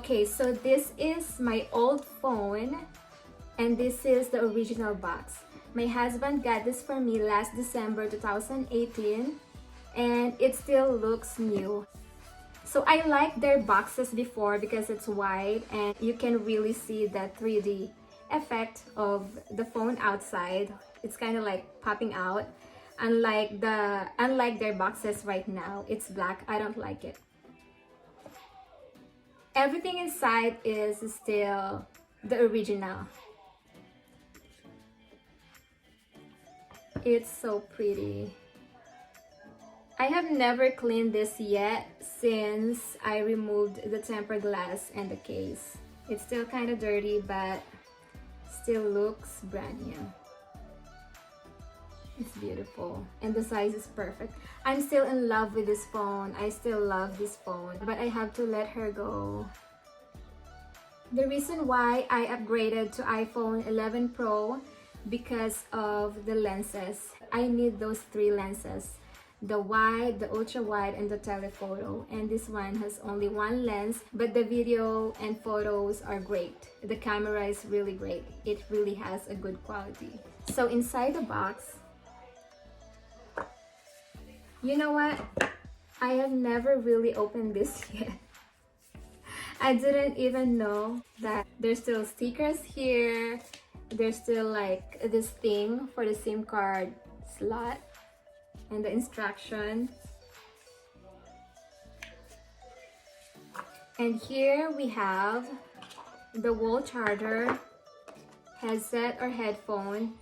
Okay, so this is my old phone and this is the original box. My husband got this for me last December 2018 and it still looks new. So I like their boxes before because it's white and you can really see the 3D effect of the phone outside. It's kind of like popping out. Unlike their boxes right now, it's black. I don't like it. Everything inside is still the original. It's so pretty. I have never cleaned this yet since I removed the tempered glass and the case. It's still kind of dirty, but still looks brand new. It's beautiful and the size is perfect. I'm still in love with this phone. I still love this phone, but I have to let her go. The reason why I upgraded to iPhone 11 Pro because of the lenses. I need those 3 lenses. The wide, the ultra wide, and the telephoto. And this one has only 1 lens, but the video and photos are great. The camera is really great. It really has a good quality. So inside the box, you know what? I have never really opened this yet. I didn't even know that there's still stickers here. There's still like this thing for the SIM card slot and the instruction. And here we have the wall charger, headset or headphone,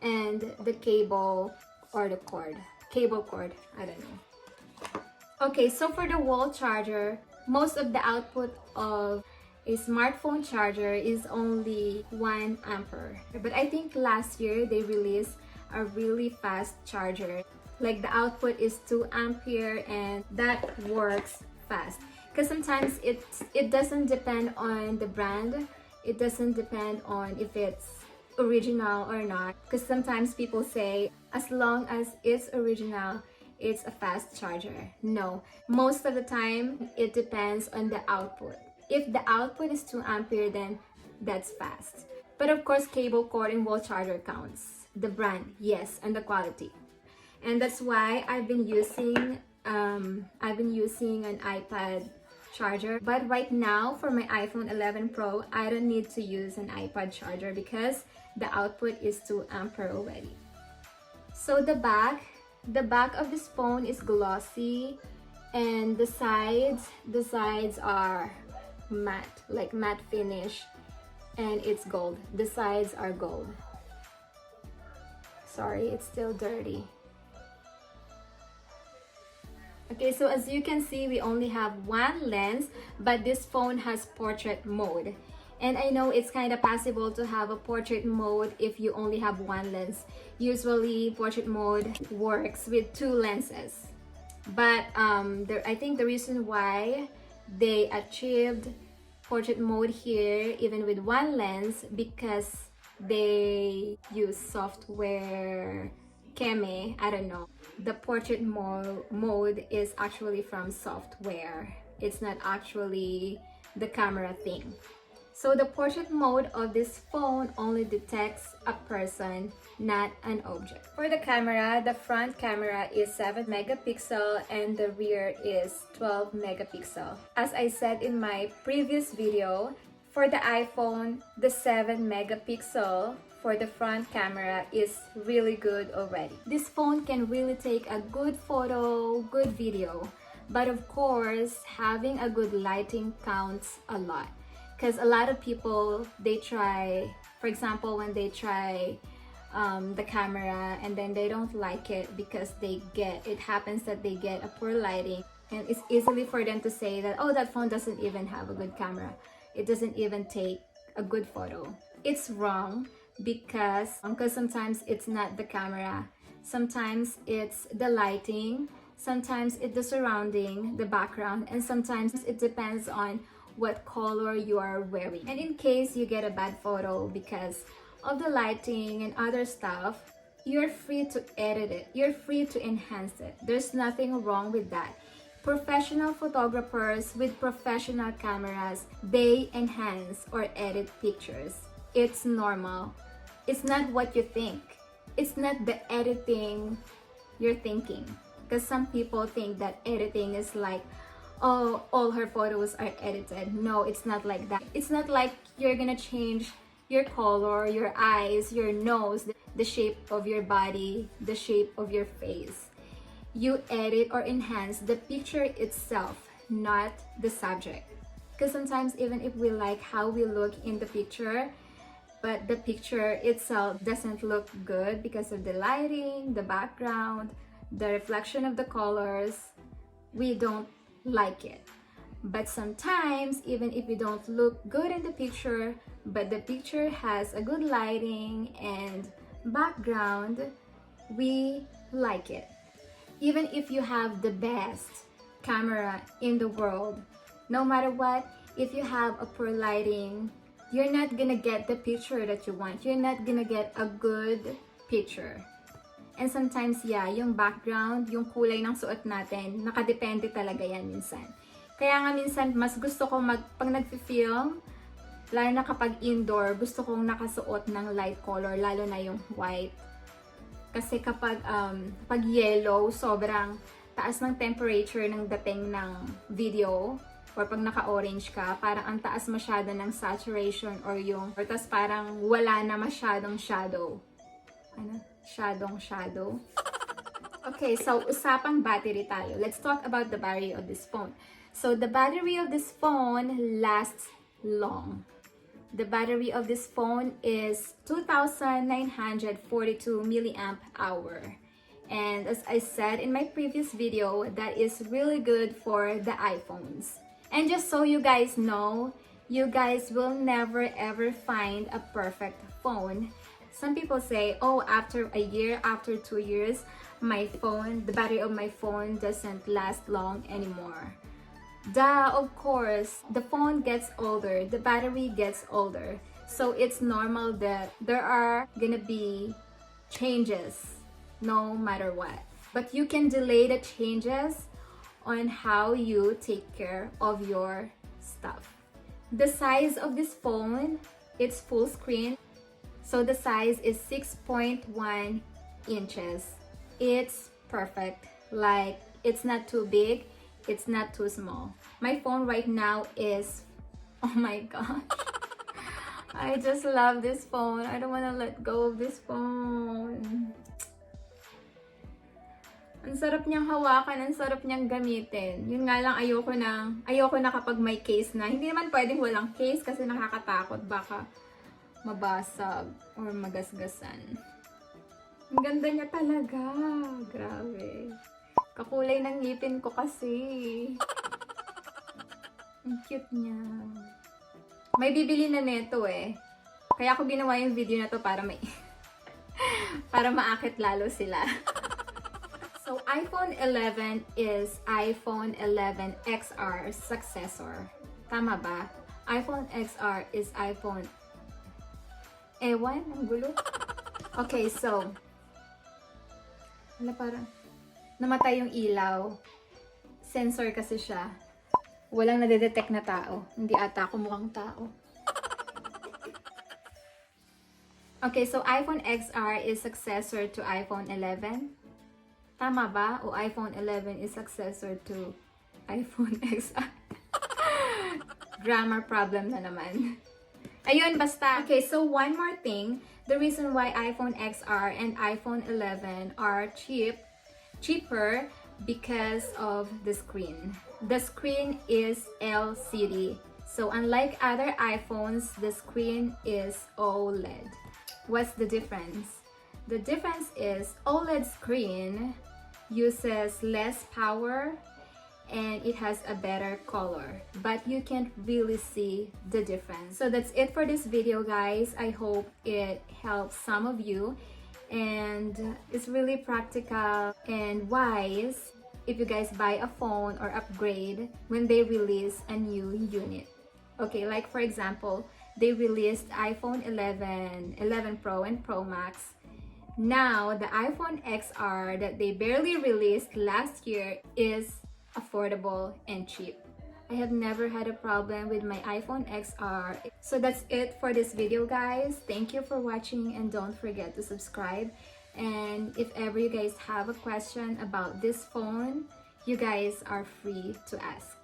and the cable or the cord. Cable cord, I don't know. Okay, so for the wall charger, most of the output of a smartphone charger is only 1 ampere. But I think last year they released a really fast charger. Like the output is 2 ampere and that works fast. Because sometimes it doesn't depend on the brand. It doesn't depend on if it's original or not. Because sometimes people say, as long as it's original, it's a fast charger. No, most of the time it depends on the output. If the output is 2 ampere, then that's fast. But of course, cable cord and wall charger counts. The brand, yes, and the quality. And that's why I've been using an iPad charger. But right now, for my iPhone 11 Pro, I don't need to use an iPad charger because the output is 2 ampere already. So the back of this phone is glossy, and the sides are matte, like matte finish, and it's gold. The sides are gold. Sorry, it's still dirty. Okay, so as you can see, we only have 1 lens, but this phone has portrait mode. And I know it's kind of possible to have a portrait mode if you only have 1 lens. Usually, portrait mode works with 2 lenses. But I think the reason why they achieved portrait mode here, even with 1 lens, because they use software Keme, I don't know. The portrait mode is actually from software. It's not actually the camera thing. So the portrait mode of this phone only detects a person, not an object. For the camera, the front camera is 7 megapixel and the rear is 12 megapixel. As I said in my previous video, for the iPhone, the 7 megapixel for the front camera is really good already. This phone can really take a good photo, good video. But of course, having a good lighting counts a lot. Because a lot of people, they try, for example, when they try the camera and then they don't like it because it happens that they get a poor lighting. And it's easily for them to say that, oh, that phone doesn't even have a good camera. It doesn't even take a good photo. It's wrong because sometimes it's not the camera. Sometimes it's the lighting. Sometimes it's the surrounding, the background. And sometimes it depends on what color you are wearing. And in case you get a bad photo because of the lighting and other stuff, you're free to edit it. You're free to enhance it. There's nothing wrong with that. Professional photographers with professional cameras, they enhance or edit pictures. It's normal. It's not what you think. It's not the editing you're thinking. Because some people think that editing is like, oh, all her photos are edited. No, it's not like that. It's not like you're gonna change your color, your eyes, your nose, the shape of your body, the shape of your face. You edit or enhance the picture itself, not the subject. Because sometimes even if we like how we look in the picture, but the picture itself doesn't look good because of the lighting, the background, the reflection of the colors, we don't like it. But sometimes, even if we don't look good in the picture, but the picture has a good lighting and background, we like it. Even if you have the best camera in the world, no matter what, if you have a poor lighting, you're not gonna get the picture that you want. You're not gonna get a good picture. And sometimes, yeah, yung background, yung kulay ng suot natin, nakadepende talaga yan minsan. Kaya nga minsan, mas gusto ko pag nag-film, lalo na kapag indoor, gusto kong nakasuot ng light color, lalo na yung white. Kasi kapag pag yellow, sobrang taas ng temperature ng dating ng video, or pag naka-orange ka, parang ang taas masyado ng saturation or tas parang wala na masyadong shadow. Ano? Shadow. Okay, so usapang battery tayo. Let's talk about the battery of this phone. So the battery of this phone lasts long. The battery of this phone is 2,942 milliamp hour. And as I said in my previous video, that is really good for the iPhones. And just so you guys know, you guys will never ever find a perfect phone. Some people say, oh, after a year, after 2 years, the battery of my phone doesn't last long anymore. Duh, of course, the phone gets older, the battery gets older. So it's normal that there are gonna be changes no matter what. But you can delay the changes on how you take care of your stuff. The size of this phone, it's full screen. So the size is 6.1 inches. It's perfect. Like, it's not too big. It's not too small. My phone right now is, oh my god. I just love this phone. I don't want to let go of this phone. Ang sarap niyang hawakan, ang sarap niyang gamitin. Yun nga lang, ayoko na kapag may case na. Hindi naman pwedeng walang case kasi nakakatakot. Baka mabasag or magasgasan. Ang ganda niya talaga. Grabe. Kakulay ng ngipin ko kasi. Ang cute niya. May bibili na neto eh. Kaya ako ginawa yung video na to para para maakit lalo sila. So, iPhone 11 is iPhone 11 XR successor. Tama ba? iPhone XR is iPhone... Ewan, ang gulo. Okay, so... Wala, parang... Namatay yung ilaw. Sensor kasi siya. Walang nadedetect na tao. Hindi ata ako mukhang tao. Okay, so iPhone XR is successor to iPhone 11. Tama ba? O iPhone 11 is successor to iPhone XR? Grammar problem na naman. Ayun, basta. Okay, so one more thing. The reason why iPhone XR and iPhone 11 are cheaper because of the screen. The screen is LCD. So unlike other iPhones, the screen is OLED. What's the difference? The difference is OLED screen uses less power and it has a better color, but you can't really see the difference. So that's it for this video, guys. I hope it helps some of you, and it's really practical and wise if you guys buy a phone or upgrade when they release a new unit. Okay, like for example, they released iPhone 11, 11 Pro and Pro Max. Now, the iPhone XR that they barely released last year is affordable, and cheap. I have never had a problem with my iPhone XR. So that's it for this video, guys. Thank you for watching, and don't forget to subscribe. And if ever you guys have a question about this phone, you guys are free to ask.